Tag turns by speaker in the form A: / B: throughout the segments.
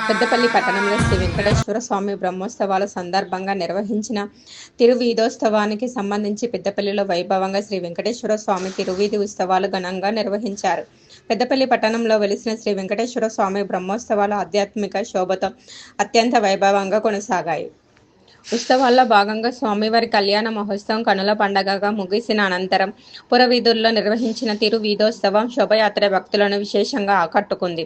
A: పెద్దపల్లి పట్టణంలో శ్రీ వెంకటేశ్వర స్వామి బ్రహ్మోత్సవాల సందర్భంగా నిర్వహించిన తిరువీధోత్సవానికి సంబంధించి పెద్దపల్లిలో వైభవంగా శ్రీ వెంకటేశ్వర స్వామి తిరువీధి ఉత్సవాలు ఘనంగా నిర్వహించారు. పెద్దపల్లి పట్టణంలో వెలిసిన శ్రీ వెంకటేశ్వర స్వామి బ్రహ్మోత్సవాలు ఆధ్యాత్మిక శోభతో అత్యంత వైభవంగా కొనసాగాయి. ఉత్సవాల్లో భాగంగా స్వామివారి కళ్యాణ మహోత్సవం కనుల పండగగా ముగిసిన అనంతరం పురవీధుల్లో నిర్వహించిన తిరువీధోత్సవం శోభయాత్ర భక్తులను విశేషంగా ఆకట్టుకుంది.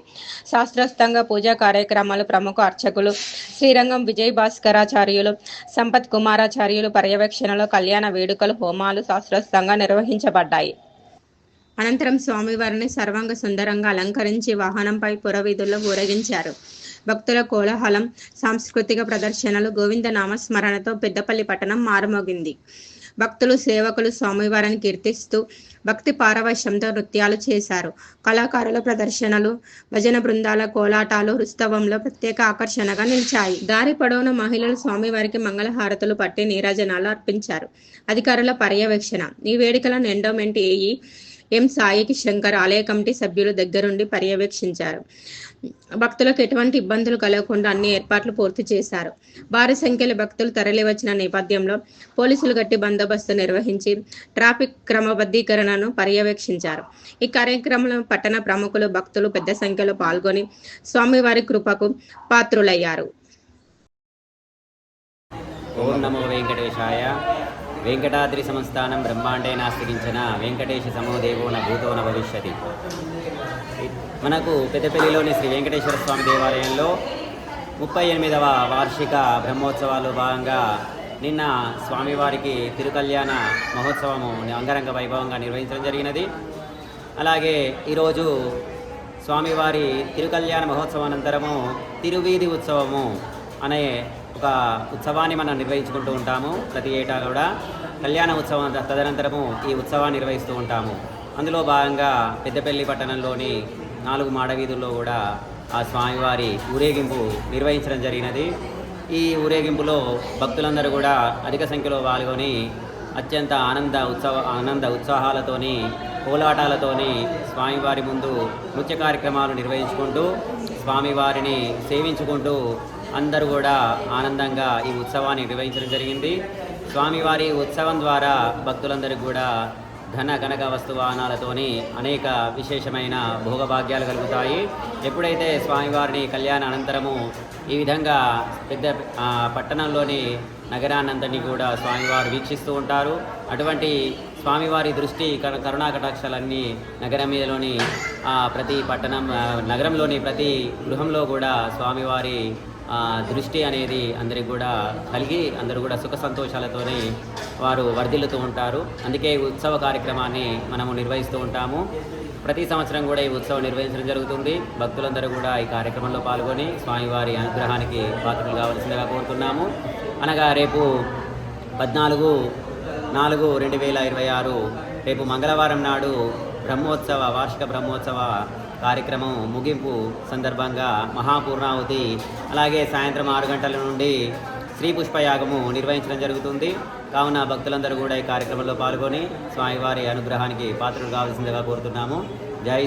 A: శాస్త్రోక్తంగా పూజా కార్యక్రమాలు ప్రముఖ అర్చకులు శ్రీరంగం విజయ భాస్కరాచార్యులు, సంపత్ కుమారాచార్యులు పర్యవేక్షణలో కళ్యాణ వేడుకలు, హోమాలు శాస్త్రోక్తంగా నిర్వహించబడ్డాయి. అనంతరం స్వామివారిని సర్వాంగ సుందరంగా అలంకరించి వాహనంపై పురవీధుల్లో ఊరేగించారు. భక్తుల కోలాహలం, సాంస్కృతిక ప్రదర్శనలు, గోవింద నామస్మరణతో పెద్దపల్లి పట్టణం మారుమోగింది. భక్తులు, సేవకులు స్వామివారిని కీర్తిస్తూ భక్తి పారవశ్యంతో నృత్యాలు చేశారు. కళాకారుల ప్రదర్శనలు, భజన బృందాల కోలాటాలు ఉత్సవంలో ప్రత్యేక ఆకర్షణగా నిలిచాయి. దారి పొడవున మహిళలు స్వామివారికి మంగళహారతులు పట్టి నీరాజనాలు అర్పించారు. అధికారుల పర్యవేక్షణ. ఈ వేడుకలను ఎండోమెంట్ ఏఈ ఎం సాయికి శంకర్, ఆలయ కమిటీ సభ్యులు దగ్గరుండి పర్యవేక్షించారు. భక్తులకు ఎటువంటి ఇబ్బందులు కలగకుండా అన్ని ఏర్పాట్లు పూర్తి చేశారు. భారీ సంఖ్యలో భక్తులు తరలివచ్చిన నేపథ్యంలో పోలీసులు గట్టి బందోబస్తు నిర్వహించి ట్రాఫిక్ క్రమబద్ధీకరణను పర్యవేక్షించారు. ఈ కార్యక్రమంలో పట్టణ ప్రముఖులు, భక్తులు పెద్ద సంఖ్యలో పాల్గొని స్వామివారి కృపకు పాత్రులయ్యారు.
B: ఓం నమో వెంకటేశాయ. వెంకటాద్రి సంస్థానం బ్రహ్మాండే నాస్తికించిన వెంకటేశ సమోదేవో న భూతో న భవిష్యతి. మనకు పెద్దపల్లిలోని శ్రీ వెంకటేశ్వర స్వామి దేవాలయంలో 38వ వార్షిక బ్రహ్మోత్సవాలు భాగంగా నిన్న స్వామివారికి తిరుకల్యాణ మహోత్సవము అంగరంగ వైభవంగా నిర్వహించడం జరిగినది. అలాగే ఈరోజు స్వామివారి తిరుకల్యాణ మహోత్సవానంతరము తిరువీధి ఉత్సవము అనే ఒక ఉత్సవాన్ని మనం నిర్వహించుకుంటూ ఉంటాము. ప్రతి ఏటా కూడా కళ్యాణ ఉత్సవం తదనంతరము ఈ ఉత్సవాన్ని నిర్వహిస్తూ ఉంటాము. అందులో భాగంగా పెద్దపల్లి పట్టణంలోని 4 మాడవీధుల్లో కూడా ఆ స్వామివారి ఊరేగింపు నిర్వహించడం జరిగినది. ఈ ఊరేగింపులో భక్తులందరూ కూడా అధిక సంఖ్యలో పాల్గొని అత్యంత ఆనంద ఉత్సాహాలతోని, కోలాటాలతోని స్వామివారి ముందు నృత్య కార్యక్రమాలు నిర్వహించుకుంటూ స్వామివారిని సేవించుకుంటూ అందరూ కూడా ఆనందంగా ఈ ఉత్సవాన్ని నిర్వహించడం జరిగింది. స్వామివారి ఉత్సవం ద్వారా భక్తులందరికీ కూడా ఘన కనక వస్తువాహనాలతోని అనేక విశేషమైన భోగభాగ్యాలు కలుగుతాయి. ఎప్పుడైతే స్వామివారిని కళ్యాణ అనంతరము ఈ విధంగా పెద్ద పట్టణంలోని నగరాన్నంతని కూడా స్వామివారు వీక్షిస్తూ ఉంటారు. అటువంటి స్వామివారి దృష్టి కరుణా కటాక్షాలన్నీ నగరం మీదలోని ప్రతి నగరంలోని ప్రతి గృహంలో కూడా స్వామివారి దృష్టి అనేది అందరికి కూడా కలిగి అందరూ కూడా సుఖ సంతోషాలతోనే వారు వర్ధిల్లుతూ ఉంటారు. అందుకే ఈ ఉత్సవ కార్యక్రమాన్ని మనము నిర్వహిస్తూ ఉంటాము. ప్రతి సంవత్సరం కూడా ఈ ఉత్సవం నిర్వహించడం జరుగుతుంది. భక్తులందరూ కూడా ఈ కార్యక్రమంలో పాల్గొని స్వామివారి అనుగ్రహానికి పాత్రలు కావాల్సిందిగా కోరుతున్నాము. అనగా రేపు 14/4/2026 రేపు మంగళవారం నాడు వార్షిక బ్రహ్మోత్సవ కార్యక్రమం ముగింపు సందర్భంగా మహాపూర్ణాహుతి, అలాగే సాయంత్రం 6 గంటల నుండి శ్రీ పుష్పయాగము నిర్వహించడం జరుగుతుంది. కావున భక్తులందరూ కూడా ఈ కార్యక్రమంలో పాల్గొని స్వామివారి అనుగ్రహానికి పాత్రలు కావాల్సిందిగా కోరుతున్నాము. జై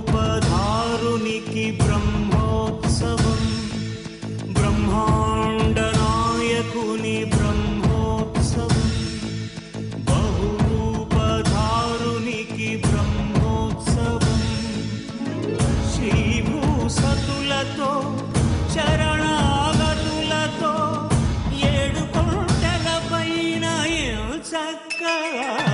C: బహురూపధారునికి బ్రహ్మోత్సవం, బ్రహ్మాండనాయకుని బ్రహ్మోత్సవం, బహురూపధారునికి బ్రహ్మోత్సవం, శ్రీభూసతులతో చరణాగతులతో 7 కొండల పైన చక్కగా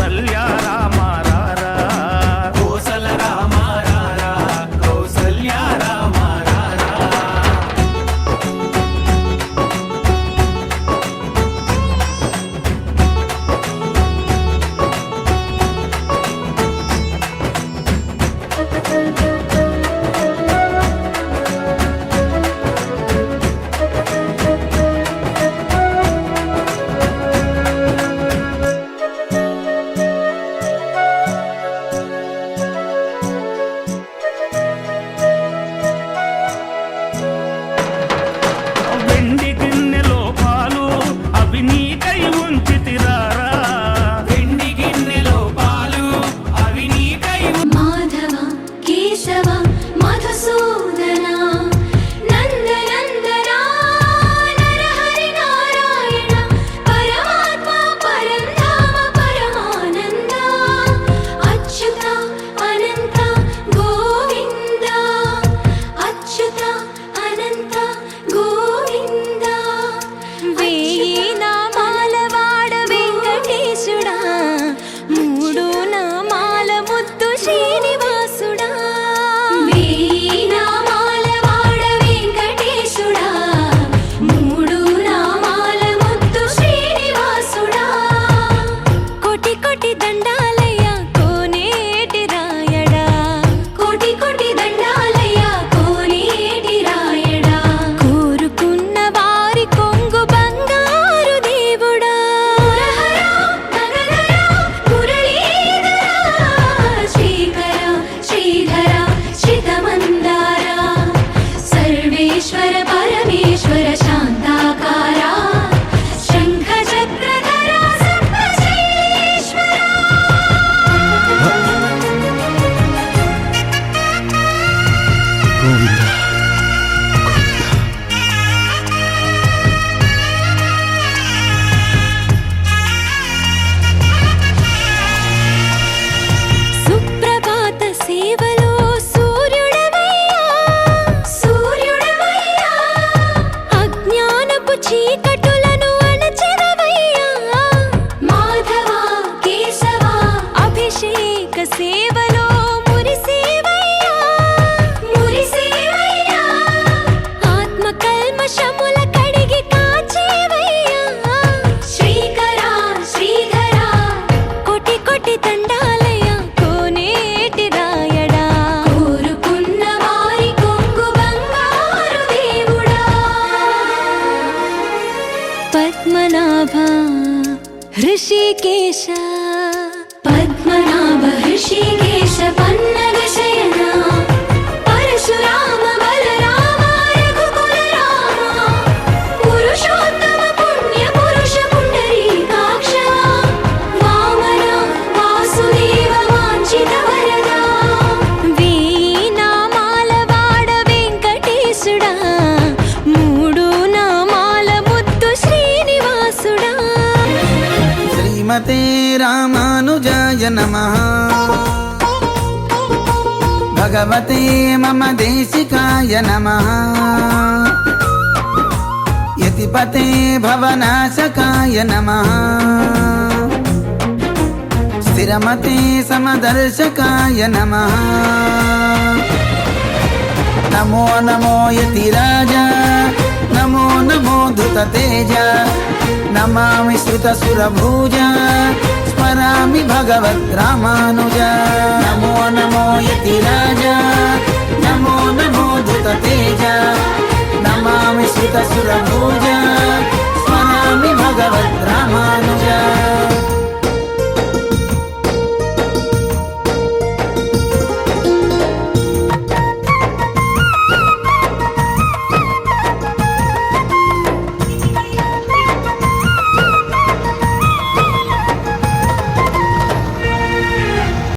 C: కౌసల్య రామ రారా కోసల రామ రారా కౌసల్య రామ రారా వెండి గిన్నెలో పాలు అవి నీకై ఉంచితిరారా వెండి గిన్నెలో పాలు అవి నీకై
D: మాధవ కేశవ మధుసూదన నందనందన నరహరి నారాయణ పరమాత్మ పరంధామ పరమానంద అచ్యుత అనంత గోవింద అచ్యుత అనంత గోవింద వేయి నామాల వాడ వెంకటేశుడా మూడు నామాల ముద్దు శ్రీనివాసుడా వేయి నామాల వాడ వెంకటేశుడా మూడు నామాల ముద్దు శ్రీనివాసుడా కోటి కోటి దండాలయ్య కోనేటి రాయడా కోటి కోటి దండాలయ్య కోనేటి రాయడా కోరుకున్న వారి కొంగు బంగారు దేవుడా శ్రీకర శ్రీధర శ్రితమందార సర్వేశ్వర పరమేశ్వర శాంతాకార శంఖ చక్రధర సప్తశైలేశ్వర సుప్రభాత సేవలో సూర్యుడవయ్యా సూర్యుడవయ్యా అజ్ఞానపు చీకటులను అణచెదవయ్యా మాధవ కేశవ అభిషేక సేవలో మురిసేవయ్యా మురిసేవయ్యా ఆత్మ కల్మషముల కడిగి కాచేవయ్యా శ్రీకర శ్రీధర కోటి కోటి దండాలయ కోనేటి రాయడా కోరుకున్న వారి కొంగు బంగారు దేవుడా పద్మనాభ హృషికేశ పద్మనాభ హృషికేశ పన్నగ శయన పరశురామ బలరామ రఘుకుల రామ పురుషోత్తమ పుణ్య పురుష పుండరీకాక్ష వామన వాసుదేవ వాంఛిత వరదా వేయి నామాల వాడ వెంకటేశుడా మూడు నామాల ముద్దు శ్రీనివాసుడా
E: శ్రీమతే రామానుజాయ నమః భగవతే మమ దేశికాయ నమః యతిపతే భవనాశకాయ నమః స్థిరమతే సమదర్శకాయ నమః నమో నమో యతిరాజ నమో నమో ధృతతేజ నమామి శ్రుతసురభూజ స్మరామి భగవద్ రామానుజ నమో నమో యతిరాజ నమో నమో ధృతతేజ